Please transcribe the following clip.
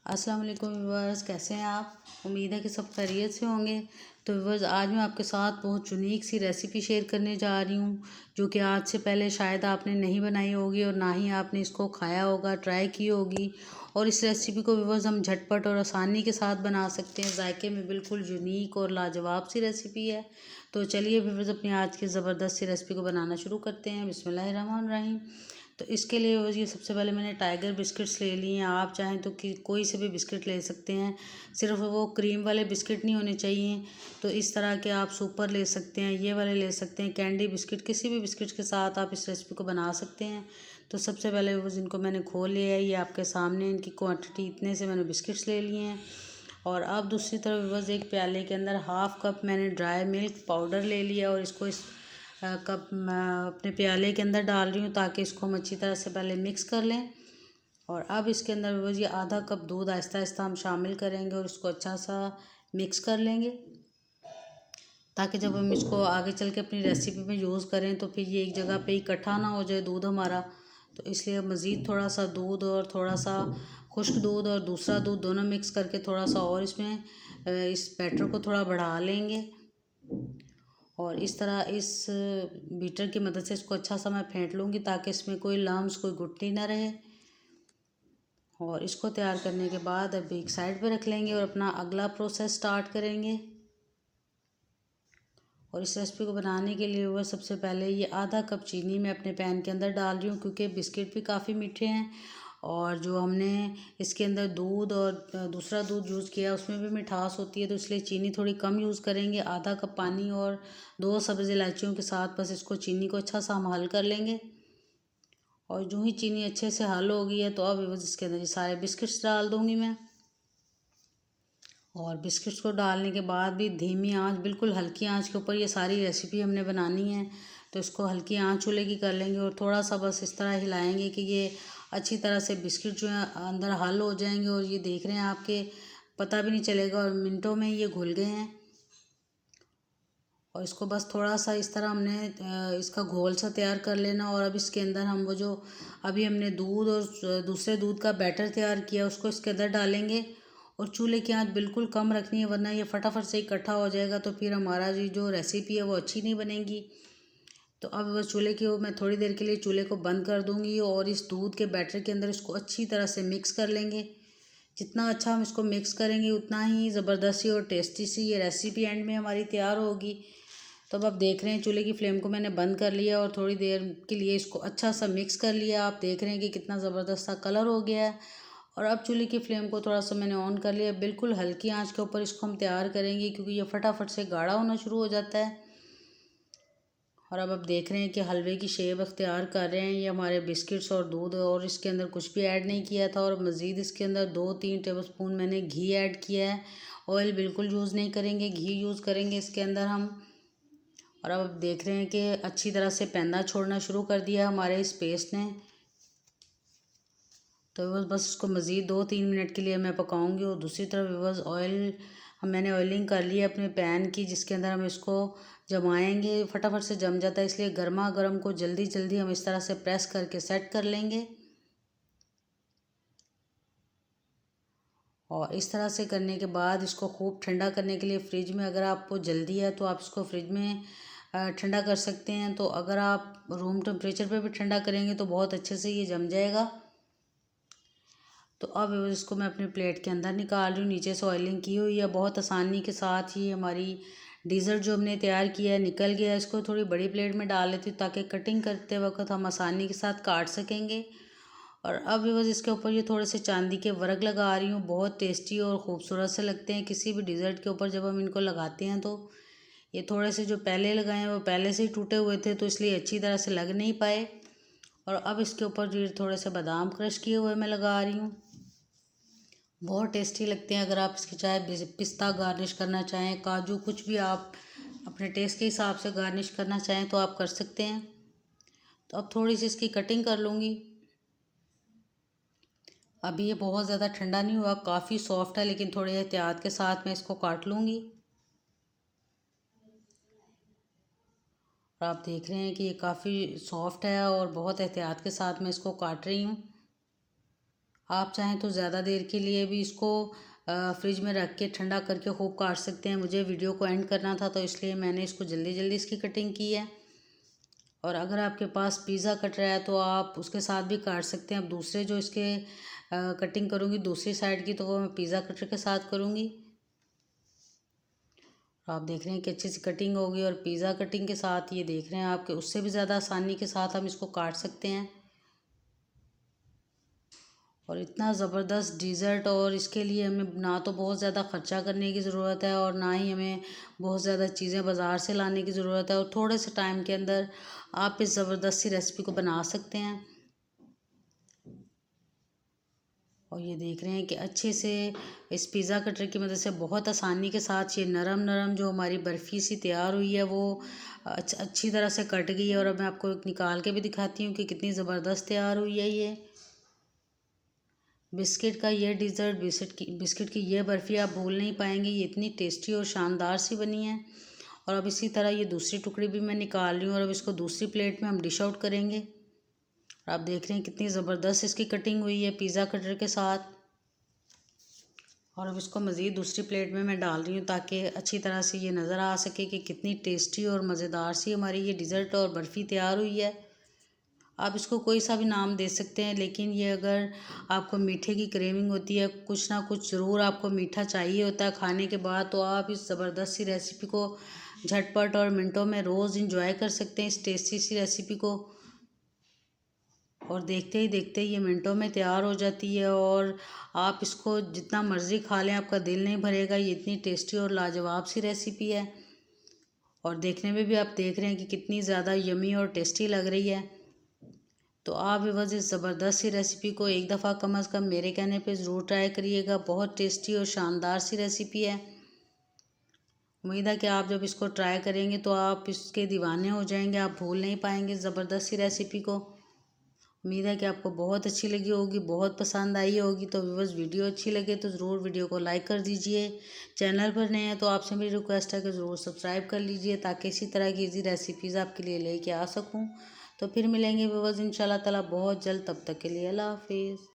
अस्सलाम वालेकुम व्यूवर्स, कैसे हैं आप। उम्मीद है कि सब खैरियत से होंगे। तो व्यूवर्स, आज मैं आपके साथ बहुत यूनिक सी रेसिपी शेयर करने जा रही हूँ जो कि आज से पहले शायद आपने नहीं बनाई होगी और ना ही आपने इसको खाया होगा, ट्राई की होगी। और इस रेसिपी को व्यूवर्स हम झटपट और आसानी के साथ बना सकते हैं। जायके में बिल्कुल यूनिक और लाजवाब सी रेसिपी है। तो चलिए व्यूवर्स, अपनी आज की ज़बरदस्त सी रेसिपी को बनाना शुरू करते हैं। बिस्मिल्लाहिर्रहमानिर्रहीम। तो इसके लिए ये सबसे पहले मैंने टाइगर बिस्किट्स ले लिए हैं। आप चाहें तो कोई से भी बिस्किट ले सकते हैं, सिर्फ वो क्रीम वाले बिस्किट नहीं होने चाहिए। तो इस तरह के आप सुपर ले सकते हैं, ये वाले ले सकते हैं, कैंडी बिस्किट, किसी भी बिस्किट के साथ आप इस रेसिपी को बना सकते हैं। तो सबसे पहले वो जिनको मैंने खोल लिया है, ये आपके सामने इनकी क्वांटिटी इतने से मैंने बिस्किट्स ले लिए हैं। और अब दूसरी तरफ बस एक प्याले के अंदर हाफ़ कप मैंने ड्राई मिल्क पाउडर ले लिया और इसको इस कप अपने प्याले के अंदर डाल रही हूँ ताकि इसको हम अच्छी तरह से पहले मिक्स कर लें। और अब इसके अंदर वो ये आधा कप दूध आहिस्ता आहिस्ता हम शामिल करेंगे और इसको अच्छा सा मिक्स कर लेंगे, ताकि जब हम इसको आगे चल के अपनी रेसिपी में यूज़ करें तो फिर ये एक जगह पे इकट्ठा ना हो जाए दूध हमारा। तो इसलिए मज़ीद थोड़ा सा दूध और थोड़ा सा खुश्क दूध और दूसरा दूध दोनों मिक्स करके थोड़ा सा और इसमें इस बैटर को थोड़ा बढ़ा लेंगे। और इस तरह इस बीटर की मदद से इसको अच्छा सा मैं फेंट लूँगी ताकि इसमें कोई लम्स, कोई गुठली ना रहे। और इसको तैयार करने के बाद अब एक साइड पे रख लेंगे और अपना अगला प्रोसेस स्टार्ट करेंगे। और इस रेसिपी को बनाने के लिए वह सबसे पहले ये आधा कप चीनी मैं अपने पैन के अंदर डाल रही हूँ, क्योंकि बिस्किट भी काफ़ी मीठे हैं और जो हमने इसके अंदर दूध और दूसरा दूध यूज़ किया उसमें भी मिठास होती है, तो इसलिए चीनी थोड़ी कम यूज़ करेंगे। आधा कप पानी और 2 सब्ज़ इलायचियों के साथ बस इसको चीनी को अच्छा सा हम हल कर लेंगे। और जो ही चीनी अच्छे से हल हो गई है तो अब बस इसके अंदर ये सारे बिस्किट्स डाल दूँगी मैं। और बिस्किट्स को डालने के बाद भी धीमी आंच, बिल्कुल हल्की आंच के ऊपर ये सारी रेसिपी हमने बनानी है। तो इसको हल्की आंच चूल्हे की कर लेंगे और थोड़ा सा बस इस तरह हिलाएंगे कि ये अच्छी तरह से बिस्किट जो है अंदर हल हो जाएंगे। और ये देख रहे हैं आपके पता भी नहीं चलेगा और मिनटों में ये घुल गए हैं। और इसको बस थोड़ा सा इस तरह हमने इसका घोल सा तैयार कर लेना। और अब इसके अंदर हम वो जो अभी हमने दूध और दूसरे दूध का बैटर तैयार किया उसको इसके अंदर डालेंगे। और चूल्हे की आंच बिल्कुल कम रखनी है, वरना ये फटाफट से इकट्ठा हो जाएगा तो फिर हमारा ये जो रेसिपी है वो अच्छी नहीं बनेगी। तो अब बस चूल्हे की मैं थोड़ी देर के लिए चूल्हे को बंद कर दूँगी और इस दूध के बैटर के अंदर इसको अच्छी तरह से मिक्स कर लेंगे। जितना अच्छा हम इसको मिक्स करेंगे उतना ही ज़बरदस्त सी और टेस्टी सी ये रेसिपी एंड में हमारी तैयार होगी। तो अब आप देख रहे हैं चूल्हे की फ्लेम को मैंने बंद कर लिया और थोड़ी देर के लिए इसको अच्छा सा मिक्स कर लिया। आप देख रहे हैं कि कितना ज़बरदस्त सा कलर हो गया है। और अब चूल्हे की फ्लेम को थोड़ा सा मैंने ऑन कर लिया। बिल्कुल हल्की आंच के ऊपर इसको हम तैयार करेंगे, क्योंकि ये फटाफट से गाढ़ा होना शुरू हो जाता है। और अब आप देख रहे हैं कि हलवे की शेप अख्तियार कर रहे हैं ये हमारे बिस्किट्स और दूध, और इसके अंदर कुछ भी ऐड नहीं किया था। और मज़ीद इसके अंदर 2-3 टेबलस्पून मैंने घी ऐड किया है। ऑयल बिल्कुल यूज़ नहीं करेंगे, घी यूज़ करेंगे इसके अंदर हम। और अब आप देख रहे हैं कि अच्छी तरह से पैंदा छोड़ना शुरू कर दिया हमारे इस पेस्ट ने। तो बस इसको मज़ीद 2-3 मिनट के लिए मैं पकाऊंगी। और दूसरी तरफ बस मैंने ऑयलिंग कर ली है अपने पैन की, जिसके अंदर हम इसको जमाएंगे। फटाफट से जम जाता है, इसलिए गर्मा गर्म को जल्दी जल्दी हम इस तरह से प्रेस करके सेट कर लेंगे। और इस तरह से करने के बाद इसको खूब ठंडा करने के लिए फ्रिज में, अगर आपको जल्दी है तो आप इसको फ्रिज में ठंडा कर सकते हैं। तो अगर आप रूम टेम्परेचर पे भी ठंडा करेंगे तो बहुत अच्छे से ये जम जाएगा। तो अब इसको मैं अपनी प्लेट के अंदर निकाल रही हूँ। नीचे से ऑयलिंग की हुई है। बहुत आसानी के साथ ही हमारी डिज़र्ट जो हमने तैयार किया है निकल गया है। इसको थोड़ी बड़ी प्लेट में डाल लेती हूँ ताकि कटिंग करते वक्त हम आसानी के साथ काट सकेंगे। और अब बस इसके ऊपर ये थोड़े से चांदी के वर्क लगा रही हूँ। बहुत टेस्टी और ख़ूबसूरत से लगते हैं किसी भी डिज़र्ट के ऊपर जब हम इनको लगाते हैं। तो ये थोड़े से जो पहले लगाए हैं वो पहले से ही टूटे हुए थे, तो इसलिए अच्छी तरह से लग नहीं पाए। और अब इसके ऊपर जो थोड़े से बादाम क्रश किए हुए मैं लगा रही हूँ। बहुत टेस्टी लगते हैं। अगर आप इसकी चाहे पिस्ता गार्निश करना चाहें, काजू, कुछ भी आप अपने टेस्ट के हिसाब से गार्निश करना चाहें तो आप कर सकते हैं। तो अब थोड़ी सी इसकी कटिंग कर लूँगी। अभी ये बहुत ज़्यादा ठंडा नहीं हुआ, काफ़ी सॉफ्ट है, लेकिन थोड़े एहतियात के साथ मैं इसको काट लूँगी। और आप देख रहे हैं कि ये काफ़ी सॉफ्ट है और बहुत एहतियात के साथ मैं इसको काट रही हूँ। आप चाहें तो ज़्यादा देर के लिए भी इसको फ्रिज में रख के ठंडा करके खूब काट सकते हैं। मुझे वीडियो को एंड करना था तो इसलिए मैंने इसको जल्दी जल्दी इसकी कटिंग की है। और अगर आपके पास पिज़्ज़ा कटर है तो आप उसके साथ भी काट सकते हैं। अब दूसरे जो इसके कटिंग करूँगी दूसरी साइड की, तो वो मैं पिज़्ज़ा कटर के साथ करूँगी। आप देख रहे हैं कि अच्छी सी कटिंग होगी, और पिज़्ज़ा कटिंग के साथ ये देख रहे हैं आप कि उससे भी ज़्यादा आसानी के साथ हम इसको काट सकते हैं। और इतना ज़बरदस्त डिज़र्ट, और इसके लिए हमें ना तो बहुत ज़्यादा ख़र्चा करने की ज़रूरत है और ना ही हमें बहुत ज़्यादा चीज़ें बाज़ार से लाने की ज़रूरत है, और थोड़े से टाइम के अंदर आप इस ज़बरदस्त सी रेसिपी को बना सकते हैं। और ये देख रहे हैं कि अच्छे से इस पिज़्ज़ा कटर की मदद से बहुत आसानी के साथ ये नरम नरम जो हमारी बर्फ़ी सी तैयार हुई है वो अच्छी तरह से कट गई है। और अब मैं आपको निकाल के भी दिखाती हूँ कि कितनी ज़बरदस्त तैयार हुई है ये बिस्किट का ये डिज़र्ट। बिस्किट की ये बर्फ़ी आप भूल नहीं पाएंगे, ये इतनी टेस्टी और शानदार सी बनी है। और अब इसी तरह ये दूसरी टुकड़ी भी मैं निकाल रही हूँ, और अब इसको दूसरी प्लेट में हम डिश आउट करेंगे। आप देख रहे हैं कितनी ज़बरदस्त इसकी कटिंग हुई है पिज़्ज़ा कटर के साथ। और अब इसको मज़ीद दूसरी प्लेट में मैं डाल रही हूँ ताकि अच्छी तरह से ये नज़र आ सके कि कितनी टेस्टी और मज़ेदार सी हमारी ये डिज़र्ट और बर्फ़ी तैयार हुई है। आप इसको कोई सा भी नाम दे सकते हैं, लेकिन ये अगर आपको मीठे की क्रेविंग होती है, कुछ ना कुछ ज़रूर आपको मीठा चाहिए होता है खाने के बाद, तो आप इस ज़बरदस्त सी रेसिपी को झटपट और मिनटों में रोज़ इंजॉय कर सकते हैं इस टेस्टी सी रेसिपी को। और देखते ही ये मिनटों में तैयार हो जाती है, और आप इसको जितना मर्ज़ी खा लें आपका दिल नहीं भरेगा। ये इतनी टेस्टी और लाजवाब सी रेसिपी है, और देखने में भी आप देख रहे हैं कि कितनी ज़्यादा यमी और टेस्टी लग रही है। तो आप व्यूअर्स इस ज़बरदस्त सी रेसिपी को एक दफ़ा कम अज़ कम मेरे कहने पे ज़रूर ट्राई करिएगा। बहुत टेस्टी और शानदार सी रेसिपी है। उम्मीद है कि आप जब इसको ट्राई करेंगे तो आप इसके दीवाने हो जाएंगे, आप भूल नहीं पाएंगे ज़बरदस्त सी रेसिपी को। उम्मीद है कि आपको बहुत अच्छी लगी होगी, बहुत पसंद आई होगी। तो व्यूअर्स वीडियो अच्छी लगे तो ज़रूर वीडियो को लाइक कर दीजिए। चैनल पर नए हैं तो आपसे मेरी रिक्वेस्ट है कि ज़रूर सब्सक्राइब कर लीजिए, ताकि इसी तरह की इजी रेसिपीज़ आपके लिए लेके आ सकूं। तो फिर मिलेंगे व्यूअर्स इंशाल्लाह ताला बहुत जल्द, तब तक के लिए अल्लाह हाफिज़।